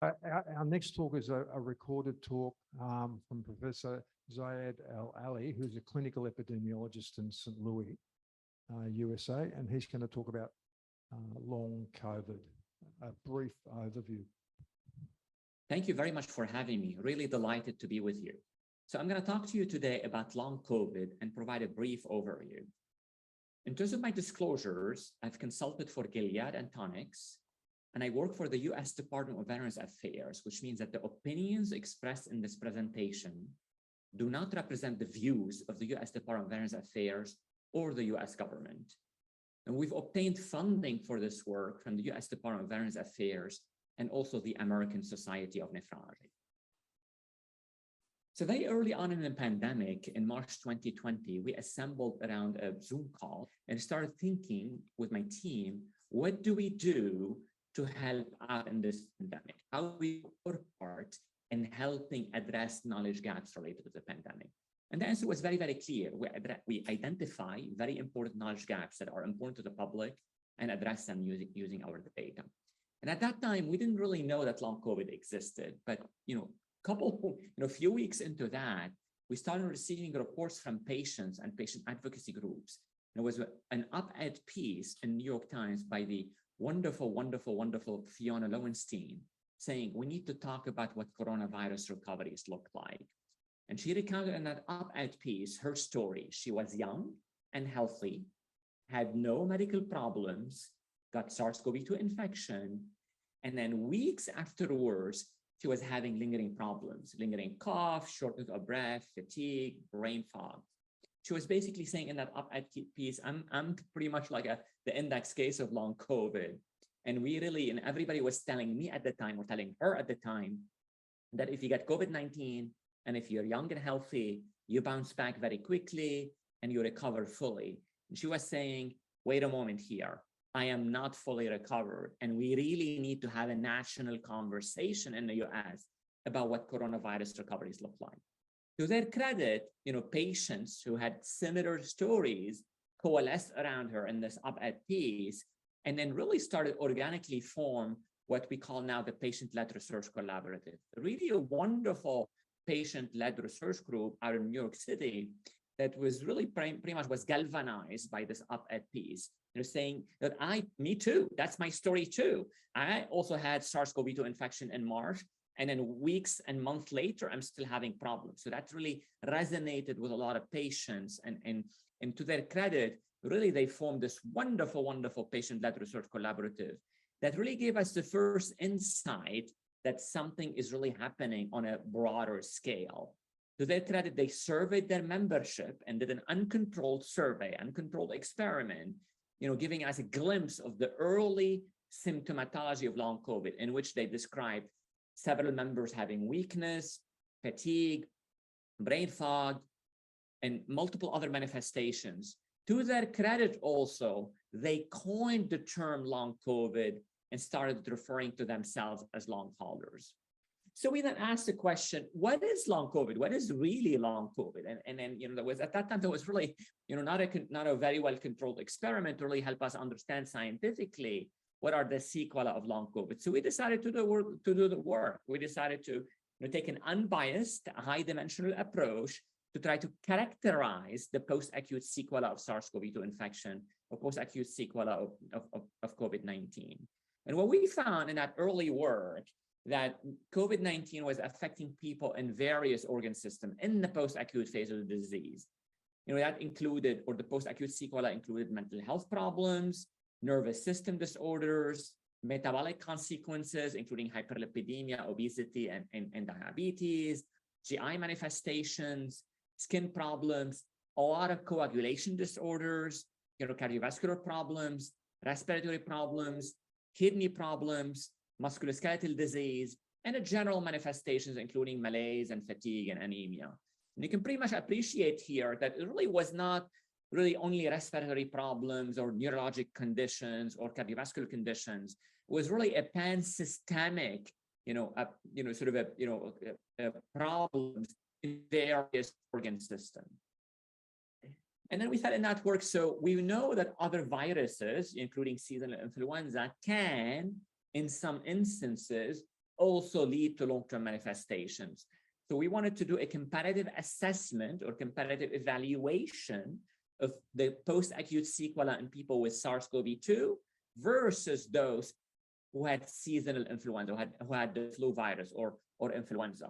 Our next talk is a recorded talk from Professor Ziyad Al-Aly, who's a clinical epidemiologist in St. Louis, USA, and he's going to talk about long COVID, a brief overview. Thank you very much for having me. Really delighted to be with you. So I'm going to talk to you today about long COVID and provide a brief overview. In terms of my disclosures, I've consulted for Gilead and Tonix, and I work for the U.S. Department of Veterans Affairs, which means that the opinions expressed in this presentation do not represent the views of the U.S. Department of Veterans Affairs or the U.S. government. And we've obtained funding for this work from the U.S. Department of Veterans Affairs and also the American Society of Nephrology. So very early on in the pandemic, in March 2020, we assembled around a Zoom call and started thinking with my team, what do we do to help out in this pandemic? How do we work part in helping address knowledge gaps related to the pandemic? And the answer was very, very clear. We identify very important knowledge gaps that are important to the public and address them using our data. And at that time, we didn't really know that long COVID existed, but a few weeks into that, we started receiving reports from patients and patient advocacy groups. There was an op-ed piece in New York Times by the wonderful, wonderful, wonderful Fiona Lowenstein saying, we need to talk about what coronavirus recoveries look like. And she recounted in that op-ed piece her story. She was young and healthy, had no medical problems, got SARS-CoV-2 infection, and then weeks afterwards, she was having lingering problems, lingering cough, shortness of breath, fatigue, brain fog. She was basically saying in that op-ed piece, I'm pretty much like the index case of long COVID. And we really, and everybody was telling me at the time, or telling her at the time, that if you get COVID-19, and if you're young and healthy, you bounce back very quickly and you recover fully. And she was saying, wait a moment here, I am not fully recovered. And we really need to have a national conversation in the US about what coronavirus recoveries look like. To their credit, patients who had similar stories coalesced around her in this op-ed piece, and then really started organically form what we call now the patient-led research collaborative. Really a wonderful patient-led research group out in New York City that was really pretty much was galvanized by this op-ed piece. Saying that me too, that's my story too. I also had SARS-CoV-2 infection in March, and then weeks and months later, I'm still having problems. So that really resonated with a lot of patients. And to their credit, really they formed this wonderful, wonderful patient-led research collaborative that really gave us the first insight that something is really happening on a broader scale. To their credit, they surveyed their membership and did an uncontrolled survey, uncontrolled experiment, giving us a glimpse of the early symptomatology of long COVID, in which they described several members having weakness, fatigue, brain fog, and multiple other manifestations. To their credit also, they coined the term long COVID and started referring to themselves as long haulers. So we then asked the question, what is long COVID? What is really long COVID? And then, there was, at that time, there was really, not a very well-controlled experiment to really help us understand scientifically what are the sequelae of long COVID. So we decided to do the work. We decided to take an unbiased, high-dimensional approach to try to characterize the post-acute sequelae of SARS-CoV-2 infection or post-acute sequelae of COVID-19. And what we found in that early work, that COVID-19 was affecting people in various organ systems in the post-acute phase of the disease. That included, or the post-acute sequelae included mental health problems, nervous system disorders, metabolic consequences, including hyperlipidemia, obesity, and diabetes, GI manifestations, skin problems, a lot of coagulation disorders, cardiovascular problems, respiratory problems, kidney problems, musculoskeletal disease, and the general manifestations, including malaise and fatigue and anemia. And you can pretty much appreciate here that it really was not really only respiratory problems or neurologic conditions or cardiovascular conditions. It was really a pan-systemic, problems in various organ systems. And then we thought in that work, so we know that other viruses, including seasonal influenza, can, in some instances, also lead to long-term manifestations. So we wanted to do a comparative assessment or comparative evaluation of the post-acute sequelae in people with SARS-CoV-2 versus those who had seasonal influenza, who had the flu virus or influenza.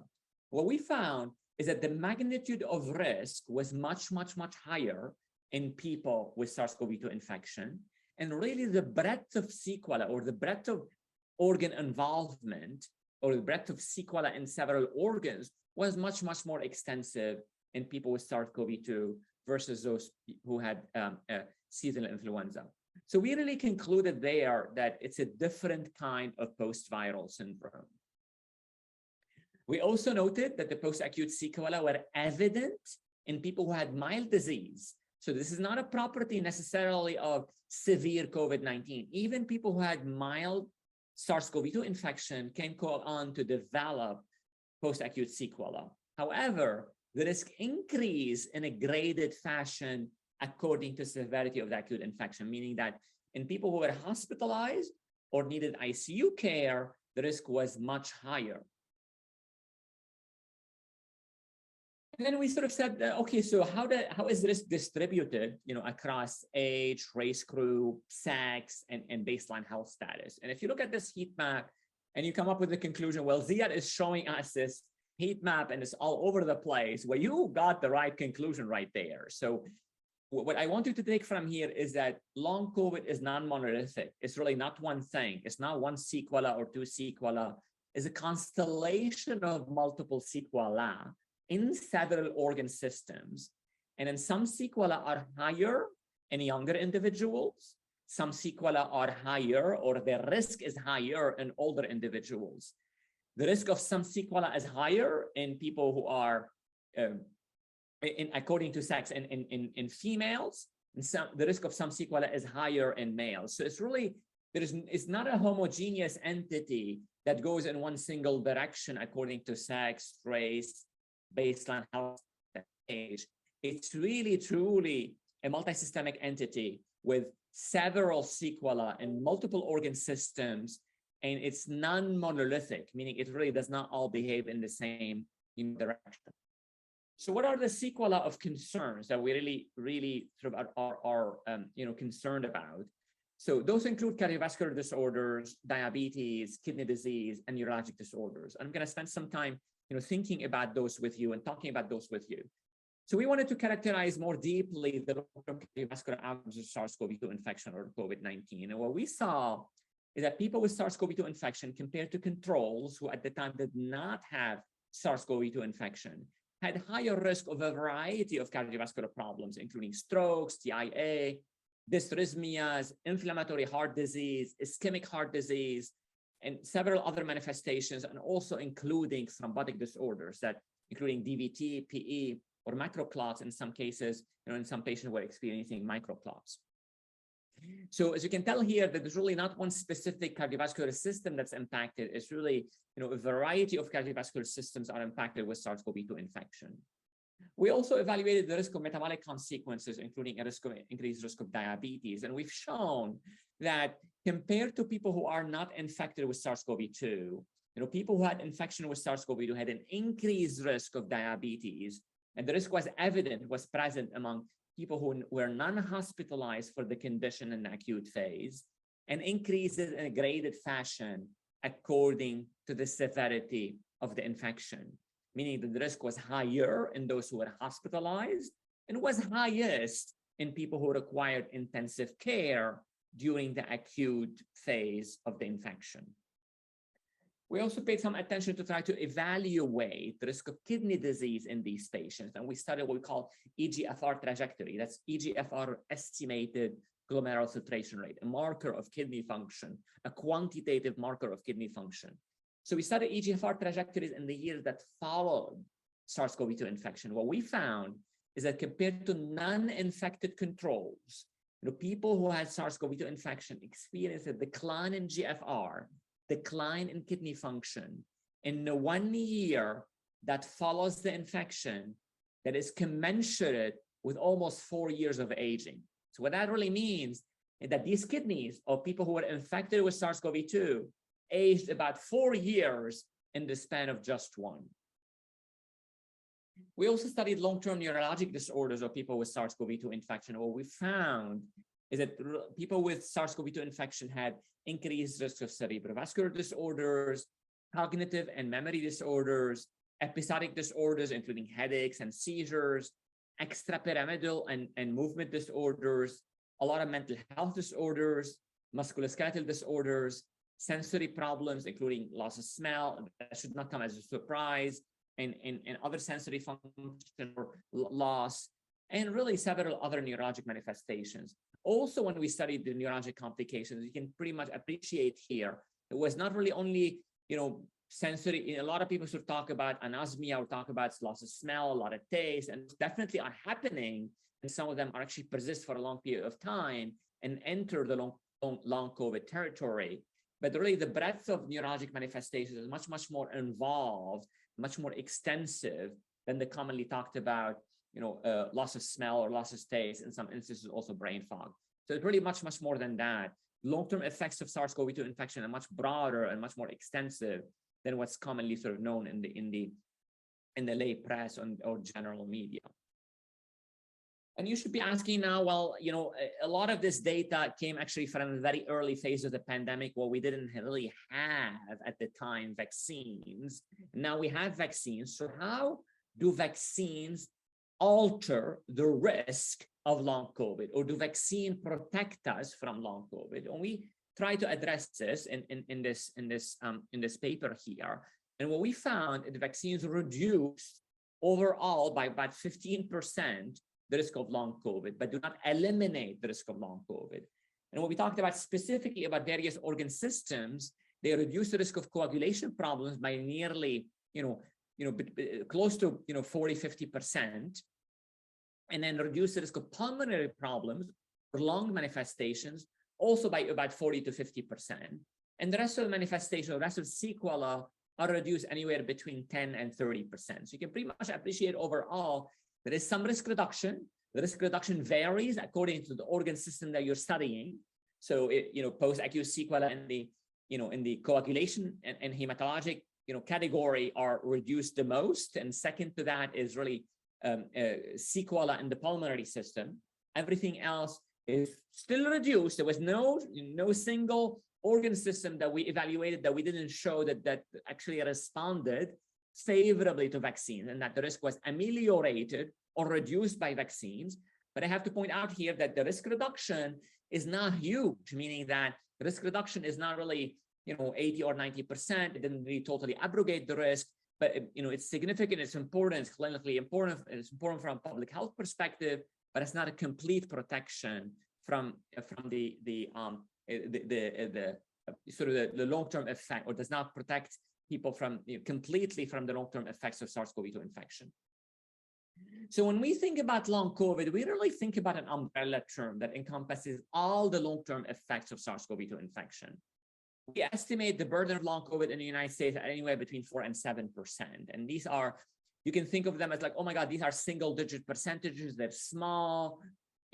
What we found is that the magnitude of risk was much, much, much higher in people with SARS-CoV-2 infection. And really the breadth of sequelae or the breadth of organ involvement or the breadth of sequelae in several organs was much, much more extensive in people with SARS-CoV-2 versus those who had seasonal influenza. So we really concluded there that it's a different kind of post-viral syndrome. We also noted that the post-acute sequelae were evident in people who had mild disease. So this is not a property necessarily of severe COVID-19. Even people who had mild SARS-CoV-2 infection can go on to develop post-acute sequelae. However, the risk increase in a graded fashion according to severity of the acute infection, meaning that in people who were hospitalized or needed ICU care, the risk was much higher. And then we sort of said, okay, so how is risk distributed, across age, race group, sex, and baseline health status? And if you look at this heat map and you come up with the conclusion, well, Ziyad is showing us this heat map and it's all over the place. Well, you got the right conclusion right there. So what I want you to take from here is that long COVID is non-monolithic. It's really not one thing. It's not one sequela or two sequela. It's a constellation of multiple sequelae in several organ systems. And then some sequelae are higher in younger individuals. Some sequelae are higher, or the risk is higher in older individuals. The risk of some sequelae is higher in people who are, according to sex, in females. And the risk of some sequelae is higher in males. So it's really, it's not a homogeneous entity that goes in one single direction according to sex, race, baseline health, age. It's really, truly a multisystemic entity with several sequelae in multiple organ systems, and it's non-monolithic, meaning it really does not all behave in the same direction. So what are the sequelae of concerns that we really sort of are concerned about? So those include cardiovascular disorders, diabetes, kidney disease, and neurologic disorders. I'm going to spend some time thinking about those with you and talking about those with you. So we wanted to characterize more deeply the long-term cardiovascular outcomes of SARS-CoV-2 infection or COVID-19. And what we saw is that people with SARS-CoV-2 infection compared to controls who at the time did not have SARS-CoV-2 infection had higher risk of a variety of cardiovascular problems, including strokes, TIA, dysrhythmias, inflammatory heart disease, ischemic heart disease, and several other manifestations, and also including thrombotic disorders, including DVT, PE, or macroclots in some cases, in some patients who are experiencing microclots. So as you can tell here, that there's really not one specific cardiovascular system that's impacted. It's really, a variety of cardiovascular systems are impacted with SARS-CoV-2 infection. We also evaluated the risk of metabolic consequences, including increased risk of diabetes. And we've shown that compared to people who are not infected with SARS-CoV-2, people who had infection with SARS-CoV-2 had an increased risk of diabetes, and the risk was evident, was present among people who were non-hospitalized for the condition in the acute phase, and increases in a graded fashion according to the severity of the infection, meaning that the risk was higher in those who were hospitalized and was highest in people who required intensive care during the acute phase of the infection. We also paid some attention to try to evaluate the risk of kidney disease in these patients. And we studied what we call eGFR trajectory. That's eGFR estimated glomerular filtration rate, a marker of kidney function, a quantitative marker of kidney function. So we studied eGFR trajectories in the years that followed SARS-CoV-2 infection. What we found is that compared to non-infected controls, people who had SARS-CoV-2 infection experienced a decline in GFR, decline in kidney function in the 1 year that follows the infection that is commensurate with almost 4 years of aging. So what that really means is that these kidneys of people who were infected with SARS-CoV-2 aged about 4 years in the span of just one. We also studied long-term neurologic disorders of people with SARS-CoV-2 infection. What we found is that people with SARS-CoV-2 infection had increased risk of cerebrovascular disorders, cognitive and memory disorders, episodic disorders, including headaches and seizures, extrapyramidal and movement disorders, a lot of mental health disorders, musculoskeletal disorders, sensory problems, including loss of smell. That should not come as a surprise, and other sensory function or loss, and really several other neurologic manifestations. Also, when we studied the neurologic complications, you can pretty much appreciate here, it was not really only, sensory. A lot of people sort of talk about anosmia or talk about loss of smell, a lot of taste, and definitely are happening. And some of them are actually persist for a long period of time and enter the long COVID territory. But really the breadth of neurologic manifestations is much more involved, much more extensive than the commonly talked about, loss of smell or loss of taste, in some instances also brain fog. So it's really much more than that. Long-term effects of SARS-CoV-2 infection are much broader and much more extensive than what's commonly sort of known in the lay press or general media. And you should be asking now, well, a lot of this data came actually from the very early phase of the pandemic, where we didn't really have at the time vaccines. Now we have vaccines. So how do vaccines alter the risk of long COVID, or do vaccine protect us from long COVID? And we try to address this in this paper here. And what we found is the vaccines reduced overall by about 15% the risk of long COVID, but do not eliminate the risk of long COVID. And when we talked about specifically about various organ systems, they reduce the risk of coagulation problems by nearly, close to 40–50%, and then reduce the risk of pulmonary problems or lung manifestations also by about 40–50%. And the rest of the manifestations, the rest of sequela are reduced anywhere between 10 and 30%. So you can pretty much appreciate overall there is some risk reduction. The risk reduction varies according to the organ system that you're studying. So post-acute sequela in the coagulation and hematologic category are reduced the most, and second to that is really sequela in the pulmonary system. Everything else is still reduced. There was no single organ system that we evaluated that we didn't show that actually responded favorably to vaccines, and that the risk was ameliorated or reduced by vaccines. But I have to point out here that the risk reduction is not huge, meaning that the risk reduction is not really 80 or 90%. It didn't really totally abrogate the risk, but it's significant, it's important, it's clinically important, it's important from a public health perspective, but it's not a complete protection from the long-term effect, or does not protect people from completely from the long-term effects of SARS-CoV-2 infection. So when we think about long COVID, we really think about an umbrella term that encompasses all the long-term effects of SARS-CoV-2 infection. We estimate the burden of long COVID in the United States at anywhere between 4 and 7%. And these are, you can think of them as like, oh my God, these are single-digit percentages. They're small,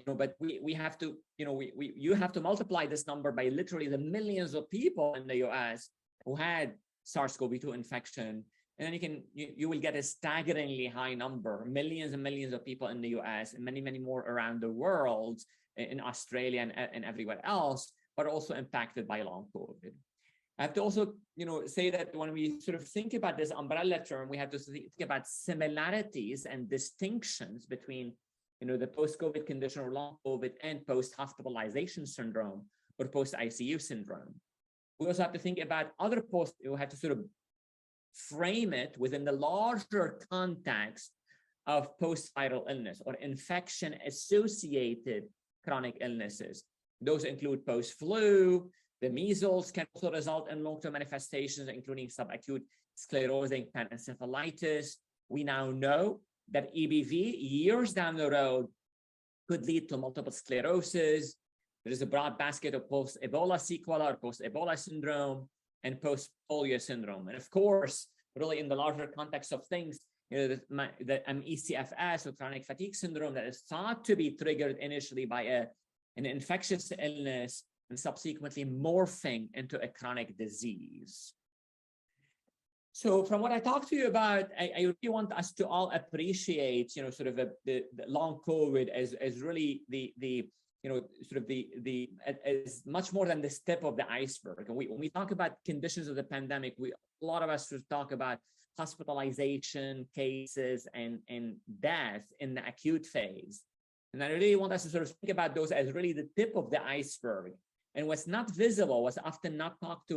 but we have to, you have to multiply this number by literally the millions of people in the US who had SARS-CoV-2 infection. And then you will get a staggeringly high number, millions and millions of people in the US and many more around the world, in Australia and everywhere else, but also impacted by long COVID. I have to also, say that when we sort of think about this umbrella term, we have to think about similarities and distinctions between, the post-COVID condition or long COVID and post-hospitalization syndrome or post-ICU syndrome. We also have to think about other we have to sort of frame it within the larger context of post-viral illness or infection-associated chronic illnesses. Those include post-flu. The measles can also result in long-term manifestations, including subacute sclerosing panencephalitis. We now know that EBV, years down the road, could lead to multiple sclerosis. There is a broad basket of post-Ebola sequela or post-Ebola syndrome and post-polio syndrome. And of course, really in the larger context of things, the ECFS or chronic fatigue syndrome that is thought to be triggered initially by an infectious illness and subsequently morphing into a chronic disease. So from what I talked to you about, I really want us to all appreciate, sort of the long COVID as really as much more than the tip of the iceberg. And when we talk about conditions of the pandemic, a lot of us should talk about hospitalization cases and death in the acute phase. And I really want us to sort of think about those as really the tip of the iceberg. And what's not visible, what's often not talked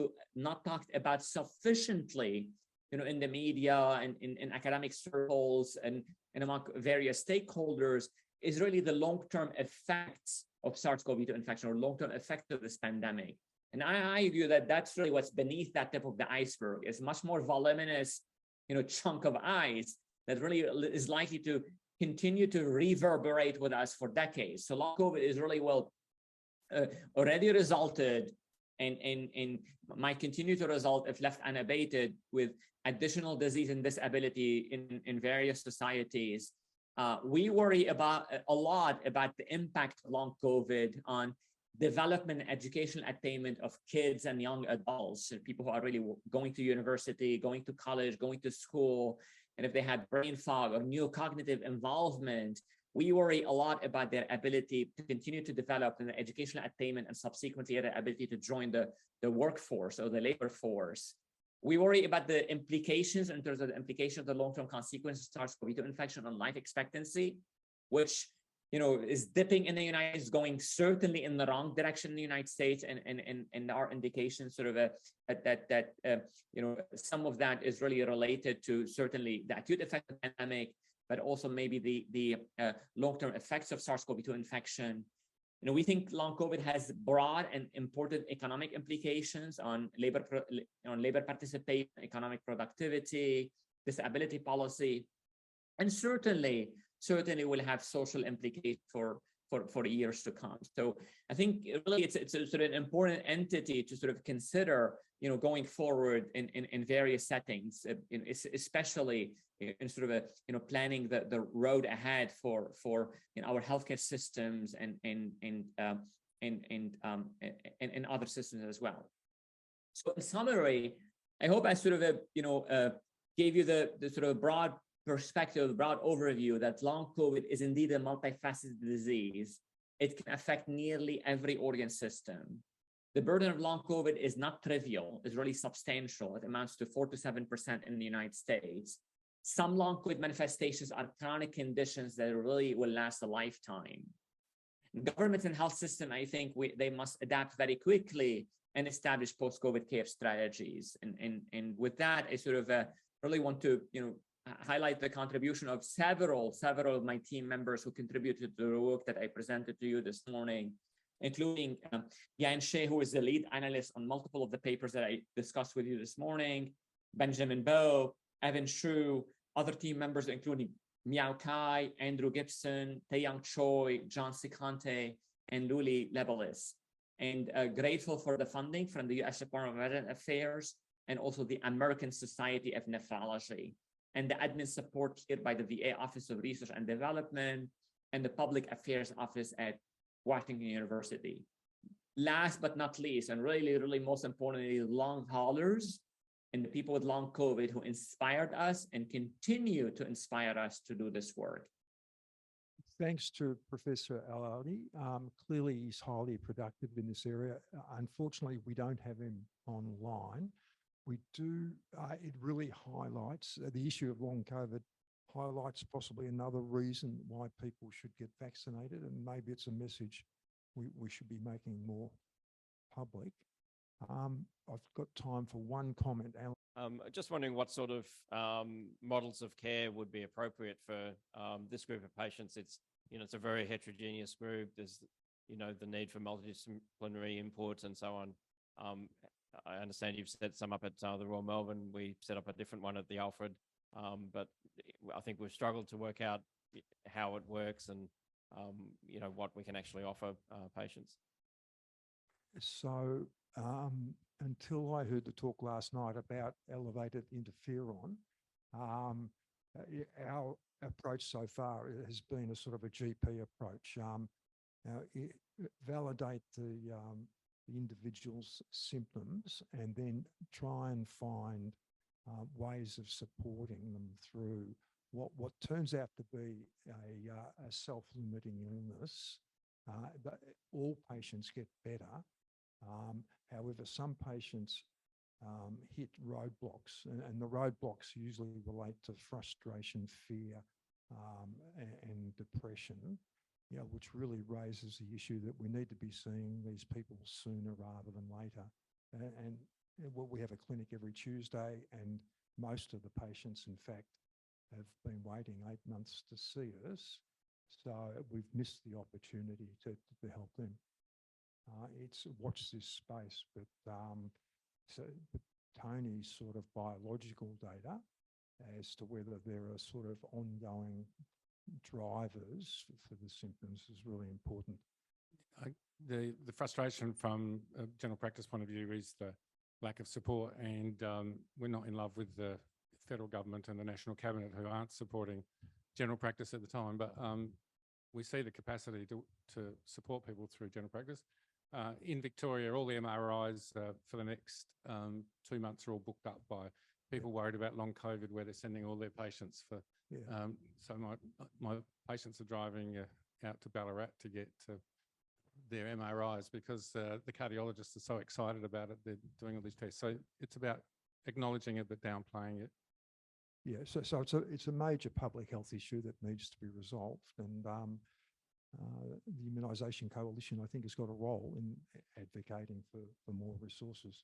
about sufficiently, in the media and in academic circles and among various stakeholders, is really the long-term effects of SARS-CoV-2 infection or long-term effects of this pandemic. And I argue that that's really what's beneath that tip of the iceberg. It's much more voluminous, chunk of ice that really is likely to continue to reverberate with us for decades. So long COVID is really already resulted and might continue to result if left unabated with additional disease and disability in various societies. We worry a lot about the impact of long COVID on development and educational attainment of kids and young adults, and people who are really going to university, going to college, going to school, and if they had brain fog or neurocognitive involvement. We worry a lot about their ability to continue to develop in the educational attainment and subsequently their ability to join the workforce or the labor force. We worry about the implications in terms of the implication of the long-term consequences of SARS-CoV-2 infection on life expectancy, which is dipping in the United States, going certainly in the wrong direction in the United States, and our indications sort of that some of that is really related to certainly the acute effect of the pandemic, but also maybe the long-term effects of SARS-CoV-2 infection. We think long COVID has broad and important economic implications on labor participation, economic productivity, disability policy, and certainly will have social implications for years to come. So I think really it's sort of an important entity to sort of consider, going forward in various settings, especially in sort of planning the road ahead for our healthcare systems and other systems as well. So in summary, I hope I sort of gave you the sort of broad perspective, broad overview that long COVID is indeed a multifaceted disease. It can affect nearly every organ system. The burden of long COVID is not trivial, it's really substantial. It amounts to 4 to 7% in the United States. Some long COVID manifestations are chronic conditions that really will last a lifetime. Governments and health system, I think they must adapt very quickly and establish post-COVID care strategies. And with that, I sort of really want to, highlight the contribution of several of my team members who contributed to the work that I presented to you this morning, including Yan Shea, who is the lead analyst on multiple of the papers that I discussed with you this morning, Benjamin Bowe, Evan Shrew, other team members, including Miao Kai, Andrew Gibson, Taeyang Choi, John Sicante, and Luli Lebelis. And grateful for the funding from the U.S. Department of Veterans Affairs and also the American Society of Nephrology, and the admin support here by the VA Office of Research and Development and the Public Affairs Office at Washington University. Last but not least, and really most importantly, long haulers and the people with long COVID who inspired us and continue to inspire us to do this work. Thanks to Professor Al-Aly. Clearly, he's highly productive in this area. Unfortunately, we don't have him online. We do, it really highlights the issue of long COVID, highlights possibly another reason why people should get vaccinated, and maybe it's a message we should be making more public. I've got time for one comment, Alan. Just wondering what sort of models of care would be appropriate for this group of patients. It's, it's a very heterogeneous group. There's, the need for multidisciplinary input and so on. I understand you've set some up at the Royal Melbourne. We set up a different one at the Alfred, but I think we've struggled to work out how it works and, what we can actually offer patients. So until I heard the talk last night about elevated interferon, our approach so far has been a sort of a GP approach. Validate the individual's symptoms and then try and find ways of supporting them through what turns out to be a self-limiting illness. But all patients get better. However, some patients hit roadblocks, and the roadblocks usually relate to frustration, fear, and depression, which really raises the issue that we need to be seeing these people sooner rather than later. And we have a clinic every Tuesday, and most of the patients, in fact, have been waiting 8 months to see us. So we've missed the opportunity to help them. It's watch this space, but Tony's sort of biological data as to whether there are sort of ongoing drivers for the symptoms is really important. The frustration from a general practice point of view is the lack of support, and we're not in love with the federal government and the National Cabinet, who aren't supporting general practice at the time, but we see the capacity to support people through general practice. In Victoria, all the MRIs for the next 2 months are all booked up by people worried about long COVID, where they're sending all their patients for. Yeah. So my patients are driving out to Ballarat to get their MRIs because the cardiologists are so excited about it. They're doing all these tests. So it's about acknowledging it but downplaying it. Yeah, so it's a major public health issue that needs to be resolved, and the Immunisation Coalition, I think, has got a role in advocating for more resources.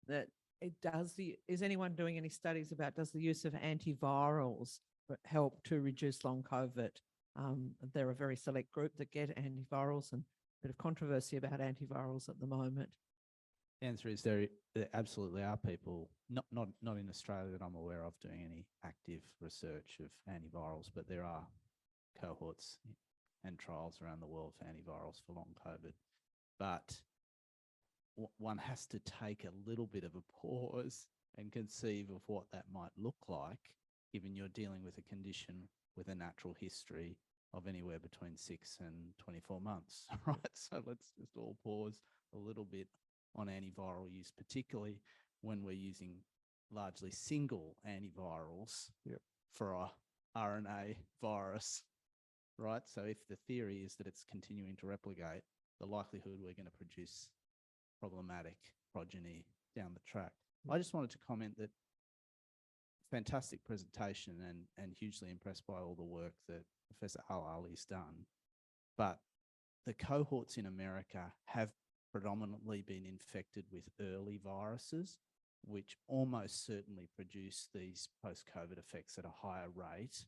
That it does is anyone doing any studies about does the use of antivirals help to reduce long COVID? They're a very select group that get antivirals, and a bit of controversy about antivirals at the moment. The answer is there absolutely are people, not in Australia that I'm aware of, doing any active research of antivirals, but there are cohorts and trials around the world for antivirals for long COVID. But one has to take a little bit of a pause and conceive of what that might look like, given you're dealing with a condition with a natural history of anywhere between 6 and 24 months, right? So let's just all pause a little bit on antiviral use, particularly when we're using largely single antivirals for a RNA virus, right? So if the theory is that it's continuing to replicate, the likelihood we're going to produce problematic progeny down the track. I just wanted to comment that fantastic presentation and hugely impressed by all the work that Professor Al-Aly's done. But the cohorts in America have predominantly been infected with early viruses, which almost certainly produce these post-COVID effects at a higher rate.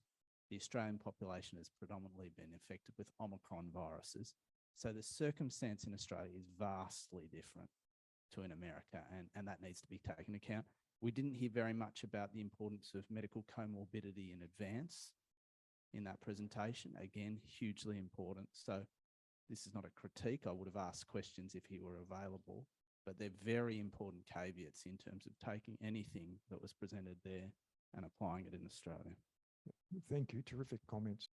The Australian population has predominantly been infected with Omicron viruses. So the circumstance in Australia is vastly different to in America, and that needs to be taken into account. We didn't hear very much about the importance of medical comorbidity in advance in that presentation. Again, hugely important. So this is not a critique. I would have asked questions if he were available, but they're very important caveats in terms of taking anything that was presented there and applying it in Australia. Thank you. Terrific comments.